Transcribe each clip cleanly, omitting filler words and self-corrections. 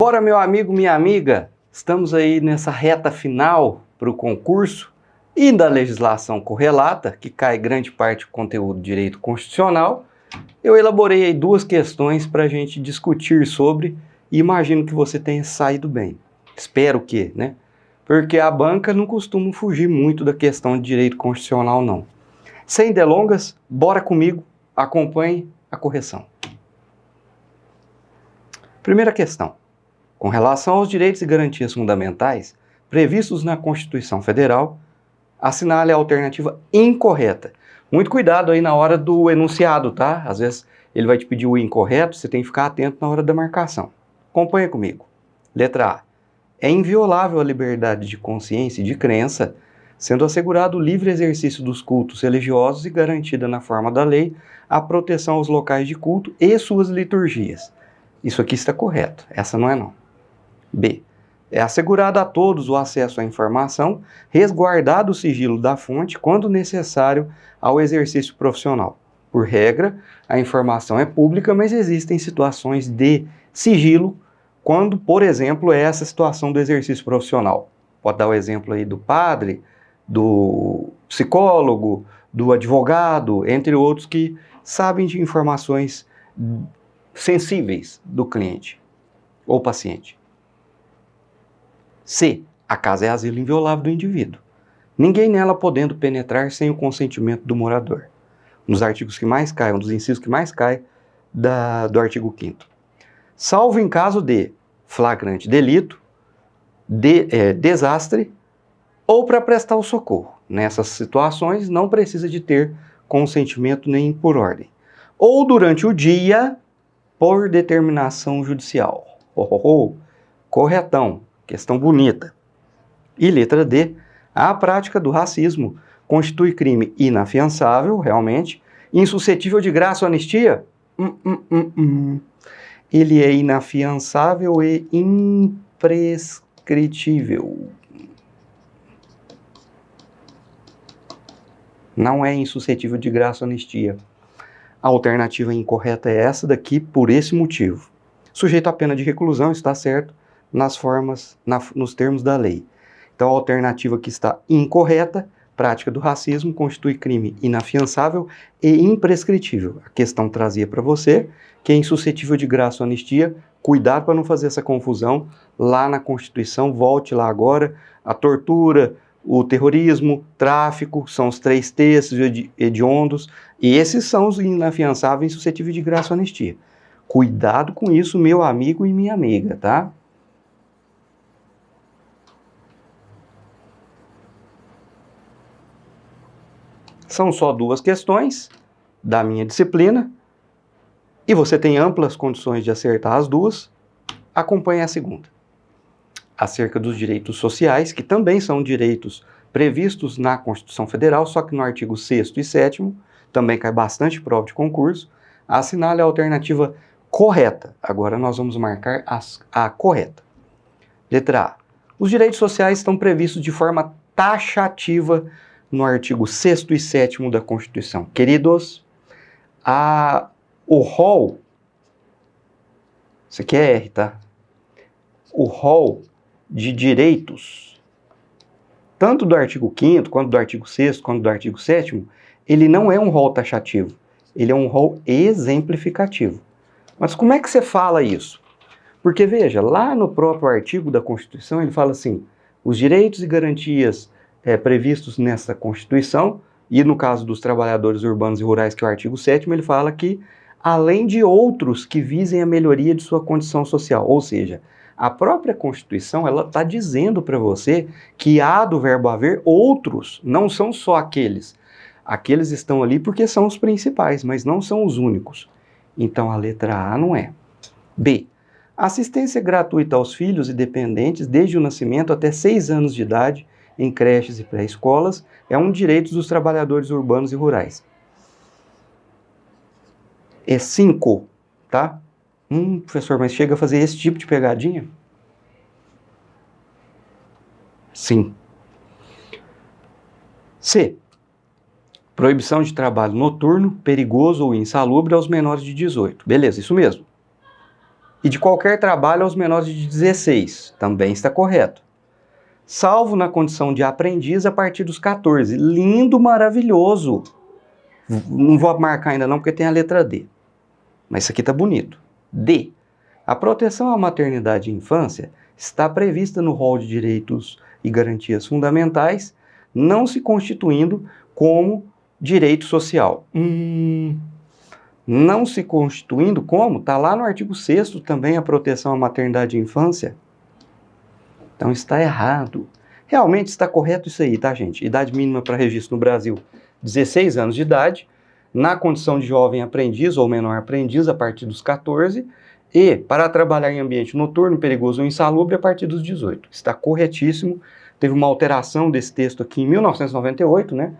Bora, meu amigo, minha amiga, estamos aí nessa reta final para o concurso e da legislação correlata, que cai grande parte do conteúdo do direito constitucional. Eu elaborei aí duas questões para a gente discutir sobre e imagino que você tenha saído bem. Espero que, né? Porque a banca não costuma fugir muito da questão de direito constitucional, não. Sem delongas, bora comigo, acompanhe a correção. Primeira questão. Com relação aos direitos e garantias fundamentais previstos na Constituição Federal, assinale a alternativa incorreta. Muito cuidado aí na hora do enunciado, tá? Às vezes ele vai te pedir o incorreto, você tem que ficar atento na hora da marcação. Acompanha comigo. Letra A. É inviolável a liberdade de consciência e de crença, sendo assegurado o livre exercício dos cultos religiosos e garantida na forma da lei a proteção aos locais de culto e suas liturgias. Isso aqui está correto, essa não é não. B. É assegurado a todos o acesso à informação, resguardado o sigilo da fonte quando necessário ao exercício profissional. Por regra, a informação é pública, mas existem situações de sigilo quando, por exemplo, é essa situação do exercício profissional. Pode dar o exemplo aí do padre, do psicólogo, do advogado, entre outros que sabem de informações sensíveis do cliente ou paciente. C. A casa é asilo inviolável do indivíduo. Ninguém nela podendo penetrar sem o consentimento do morador. Nos artigos que mais caem, um dos incisos que mais cai do artigo 5º. Salvo em caso de flagrante delito, desastre ou para prestar o socorro. Nessas situações não precisa de ter consentimento nem por ordem. Ou durante o dia, por determinação judicial. Corretão. Questão bonita. E letra D. A prática do racismo constitui crime inafiançável, realmente, insuscetível de graça ou anistia? Ele é inafiançável e imprescritível. Não é insuscetível de graça ou anistia. A alternativa incorreta é essa daqui por esse motivo. Sujeito à pena de reclusão, está certo, nas formas, nos termos da lei. Então a alternativa que está incorreta, prática do racismo, constitui crime inafiançável e imprescritível. A questão trazia para você que é insuscetível de graça ou anistia. Cuidado para não fazer essa confusão lá na Constituição, volte lá agora. A tortura, o terrorismo, tráfico, são os 3 T's hediondos, e esses são os inafiançáveis e insuscetíveis de graça ou anistia. Cuidado com isso, meu amigo e minha amiga, tá? São só 2 questões da minha disciplina e você tem amplas condições de acertar as 2. Acompanhe a segunda. Acerca dos direitos sociais, que também são direitos previstos na Constituição Federal, só que no artigo 6º e 7º, também cai bastante prova de concurso, assinale a alternativa correta. Agora nós vamos marcar a correta. Letra A. Os direitos sociais estão previstos de forma taxativa no artigo 6º e 7º da Constituição. Queridos, o rol, isso aqui é R, tá? O rol de direitos, tanto do artigo 5º, quanto do artigo 6º, quanto do artigo 7º, ele não é um rol taxativo, ele é um rol exemplificativo. Mas como é que você fala isso? Porque veja, lá no próprio artigo da Constituição ele fala assim, os direitos e garantias previstos nessa Constituição, e no caso dos trabalhadores urbanos e rurais, que é o artigo 7º, ele fala que, além de outros que visem a melhoria de sua condição social, ou seja, a própria Constituição, ela está dizendo para você que há do verbo haver outros, não são só aqueles. Aqueles estão ali porque são os principais, mas não são os únicos. Então a letra A não é. B. Assistência gratuita aos filhos e dependentes desde o nascimento até 6 anos de idade, em creches e pré-escolas, é um direito dos trabalhadores urbanos e rurais. É 5, tá? Professor, mas chega a fazer esse tipo de pegadinha? Sim. C. Proibição de trabalho noturno, perigoso ou insalubre aos menores de 18. Beleza, isso mesmo. e de qualquer trabalho aos menores de 16, também está correto. Salvo na condição de aprendiz a partir dos 14. Lindo, maravilhoso. Não vou marcar ainda não, porque tem a letra D. Mas isso aqui está bonito. D. A proteção à maternidade e infância está prevista no rol de direitos e garantias fundamentais, não se constituindo como direito social. Não se constituindo como? Está lá no artigo 6º também a proteção à maternidade e infância. Então está errado. Realmente está correto isso aí, tá, gente? Idade mínima para registro no Brasil, 16 anos de idade, na condição de jovem aprendiz ou menor aprendiz a partir dos 14, e para trabalhar em ambiente noturno, perigoso ou insalubre a partir dos 18. Está corretíssimo. Teve uma alteração desse texto aqui em 1998, né?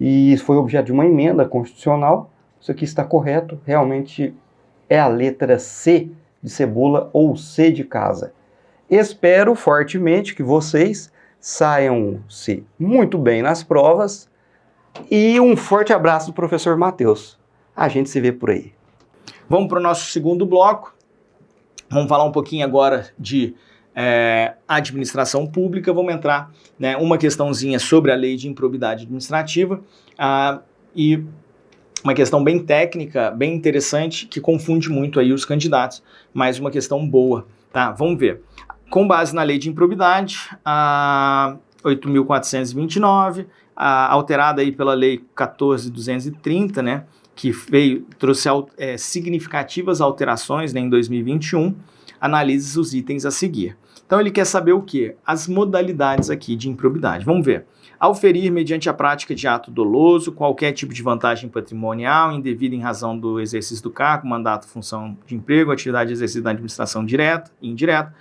E foi objeto de uma emenda constitucional. Isso aqui está correto, realmente é a letra C de cebola ou C de casa. Espero fortemente que vocês saiam-se muito bem nas provas e um forte abraço do professor Matheus. A gente se vê por aí. Vamos para o nosso segundo bloco. Vamos falar um pouquinho agora de administração pública. Vamos entrar, né, uma questãozinha sobre a lei de improbidade administrativa e uma questão bem técnica, bem interessante, que confunde muito aí os candidatos, mas uma questão boa, tá? Vamos ver. Com base na lei de improbidade, a 8.429, alterada aí pela lei 14.230, né, que trouxe significativas alterações, né, em 2021, analise os itens a seguir. Então ele quer saber o quê? As modalidades aqui de improbidade. Vamos ver. Auferir, mediante a prática de ato doloso, qualquer tipo de vantagem patrimonial indevida em razão do exercício do cargo, mandato, função de emprego, atividade exercida na administração direta e indireta,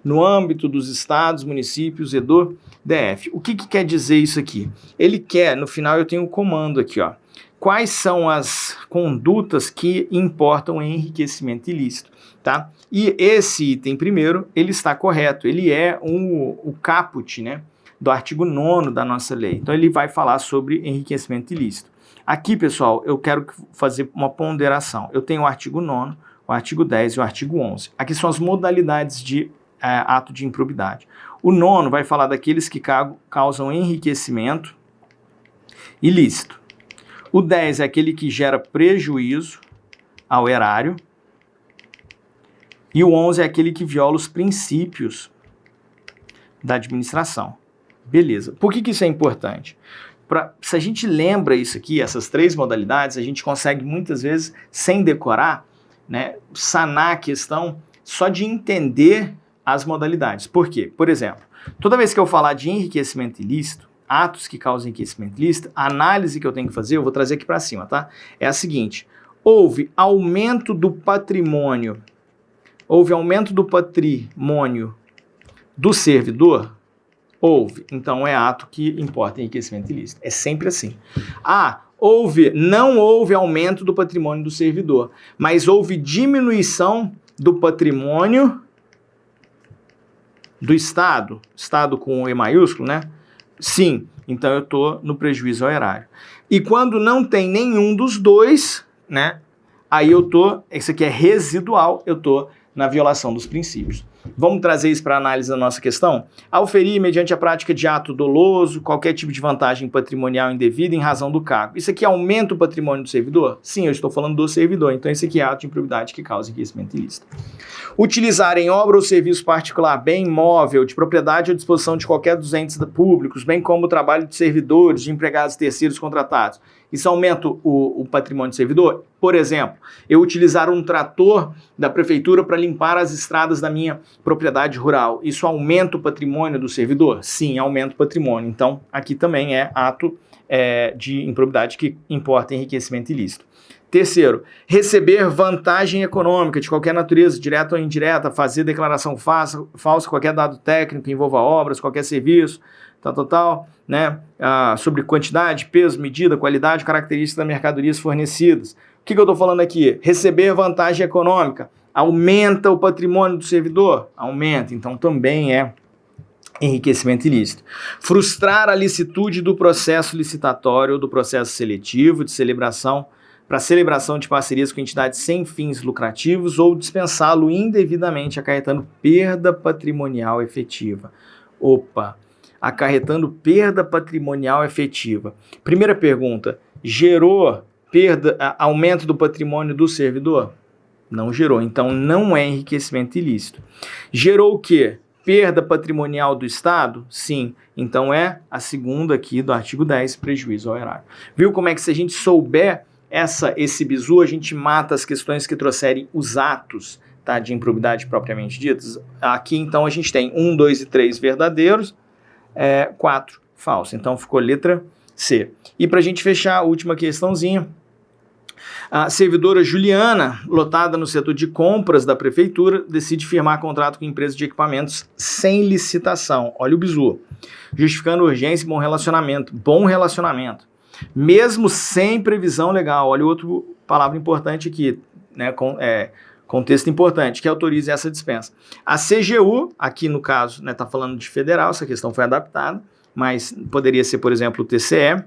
no âmbito dos estados, municípios e do DF. O que quer dizer isso aqui? Ele quer, no final eu tenho um comando aqui, ó. Quais são as condutas que importam em enriquecimento ilícito, tá? E esse item primeiro, ele está correto, ele é o caput, né, do artigo 9º da nossa lei. Então ele vai falar sobre enriquecimento ilícito. Aqui, pessoal, eu quero fazer uma ponderação. Eu tenho o artigo 9º, o artigo 10 e o artigo 11. Aqui são as modalidades de ato de improbidade. O 9º vai falar daqueles que causam enriquecimento ilícito. O 10 é aquele que gera prejuízo ao erário. E o 11 é aquele que viola os princípios da administração. Beleza. Por que isso é importante? Se a gente lembra isso aqui, essas três modalidades, a gente consegue muitas vezes, sem decorar, né, sanar a questão só de entender as modalidades. Por quê? Por exemplo, toda vez que eu falar de enriquecimento ilícito, atos que causam enriquecimento ilícito, a análise que eu tenho que fazer, eu vou trazer aqui para cima, tá? É a seguinte: houve aumento do patrimônio do servidor? Houve. Então é ato que importa enriquecimento ilícito. É sempre assim. Não houve aumento do patrimônio do servidor, mas houve diminuição do patrimônio do Estado. Estado com E maiúsculo, né? Sim. Então eu estou no prejuízo ao erário. E quando não tem nenhum dos dois, né? Aí isso aqui é residual, eu estou na violação dos princípios. Vamos trazer isso para análise da nossa questão? Auferir, mediante a prática de ato doloso, qualquer tipo de vantagem patrimonial indevida em razão do cargo. Isso aqui aumenta o patrimônio do servidor? Sim, eu estou falando do servidor, então isso aqui é ato de improbidade que causa enriquecimento ilícito. Utilizar em obra ou serviço particular bem imóvel, de propriedade ou disposição de qualquer dos entes públicos, bem como o trabalho de servidores, de empregados terceiros contratados. Isso aumenta o patrimônio do servidor? Por exemplo, eu utilizar um trator da prefeitura para limpar as estradas da minha propriedade rural. Isso aumenta o patrimônio do servidor? Sim, aumenta o patrimônio. Então, aqui também é ato de improbidade que importa enriquecimento ilícito. Terceiro, receber vantagem econômica de qualquer natureza, direta ou indireta, fazer declaração falsa, qualquer dado técnico que envolva obras, qualquer serviço, né? Sobre quantidade, peso, medida, qualidade, características das mercadorias fornecidas. O que eu estou falando aqui? Receber vantagem econômica. Aumenta o patrimônio do servidor? Aumenta, então também é enriquecimento ilícito. Frustrar a licitude do processo licitatório ou do processo seletivo de celebração para celebração de parcerias com entidades sem fins lucrativos ou dispensá-lo indevidamente, acarretando perda patrimonial efetiva. Opa, acarretando perda patrimonial efetiva. Primeira pergunta, gerou aumento do patrimônio do servidor? Não gerou, então não é enriquecimento ilícito. Gerou o quê? Perda patrimonial do Estado? Sim, então é a segunda aqui do artigo 10, prejuízo ao erário. Viu como é que se a gente souber esse bizu, a gente mata as questões que trouxerem os atos, tá, de improbidade propriamente ditas? Aqui então a gente tem 1, 2 e 3 verdadeiros, 4 falsos, então ficou letra C. E para a gente fechar a última questãozinha, a servidora Juliana, lotada no setor de compras da prefeitura, decide firmar contrato com empresa de equipamentos sem licitação. Olha o bizu. Justificando urgência e bom relacionamento. Bom relacionamento. Mesmo sem previsão legal. Olha outra palavra importante aqui, né? Contexto importante, que autorize essa dispensa. A CGU, aqui no caso, né, tá falando de federal, essa questão foi adaptada, mas poderia ser, por exemplo, o TCE.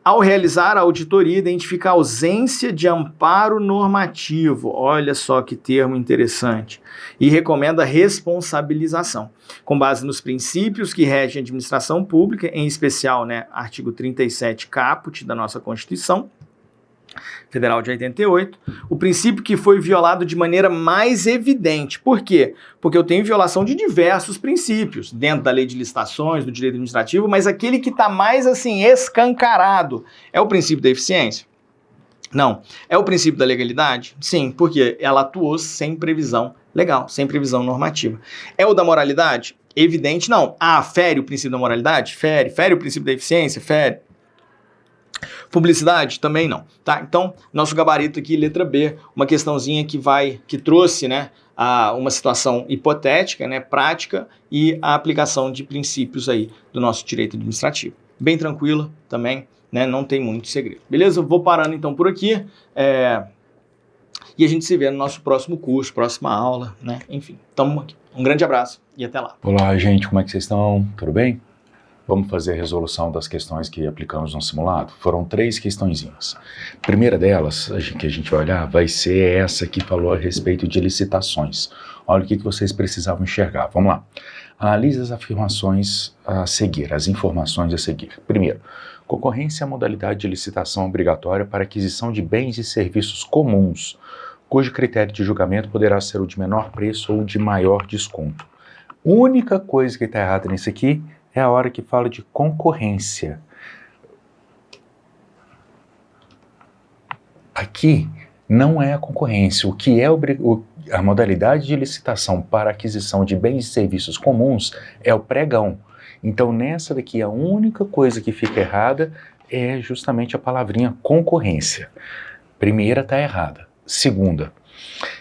Ao realizar a auditoria, identifica a ausência de amparo normativo, olha só que termo interessante, e recomenda responsabilização, com base nos princípios que regem a administração pública, em especial, né, artigo 37 caput da nossa Constituição Federal de 88, o princípio que foi violado de maneira mais evidente. Por quê? Porque eu tenho violação de diversos princípios, dentro da lei de licitações, do direito administrativo, mas aquele que está mais, assim, escancarado é o princípio da eficiência? Não. É o princípio da legalidade? Sim, porque ela atuou sem previsão legal, sem previsão normativa. É o da moralidade? Evidente, não. Fere o princípio da moralidade? Fere. Fere o princípio da eficiência? Fere. Publicidade? Também não, tá? Então, nosso gabarito aqui, letra B, uma questãozinha que trouxe, né, uma situação hipotética, né, prática e a aplicação de princípios aí do nosso direito administrativo. Bem tranquila também, né, não tem muito segredo. Beleza? Eu vou parando então por aqui, e a gente se vê no nosso próximo curso, próxima aula, né, enfim. Tamo aqui. Um grande abraço e até lá. Olá, gente, como é que vocês estão? Tudo bem? Vamos fazer a resolução das questões que aplicamos no simulado. Foram 3 questõezinhas. A primeira delas, que a gente vai olhar, vai ser essa que falou a respeito de licitações. Olha o que vocês precisavam enxergar. Vamos lá. Analise as afirmações a seguir, as informações a seguir. Primeiro, concorrência é a modalidade de licitação obrigatória para aquisição de bens e serviços comuns, cujo critério de julgamento poderá ser o de menor preço ou de maior desconto. Única coisa que está errada nisso aqui é a hora que fala de concorrência. Aqui não é a concorrência. O que é a modalidade de licitação para aquisição de bens e serviços comuns é o pregão. Então, nessa daqui, a única coisa que fica errada é justamente a palavrinha concorrência. Primeira está errada. Segunda,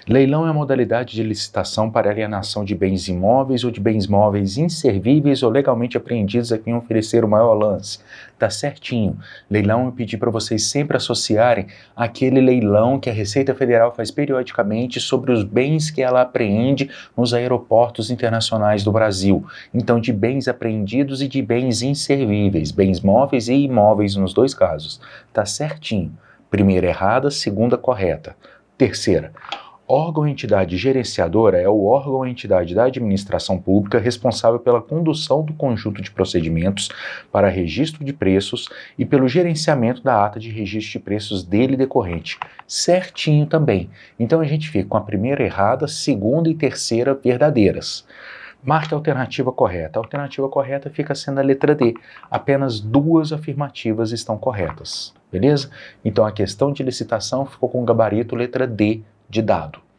leilão é a modalidade de licitação para alienação de bens imóveis ou de bens móveis inservíveis ou legalmente apreendidos a quem oferecer o maior lance. Tá certinho. Leilão eu pedi para vocês sempre associarem aquele leilão que a Receita Federal faz periodicamente sobre os bens que ela apreende nos aeroportos internacionais do Brasil. Então, de bens apreendidos e de bens inservíveis, bens móveis e imóveis nos 2 casos. Tá certinho. Primeira errada, segunda correta. Terceira, órgão ou entidade gerenciadora é o órgão ou entidade da administração pública responsável pela condução do conjunto de procedimentos para registro de preços e pelo gerenciamento da ata de registro de preços dele decorrente. Certinho também. Então a gente fica com a primeira errada, segunda e terceira verdadeiras. Marque a alternativa correta. A alternativa correta fica sendo a letra D. Apenas 2 afirmativas estão corretas. Beleza? Então a questão de licitação ficou com o gabarito letra D de dado.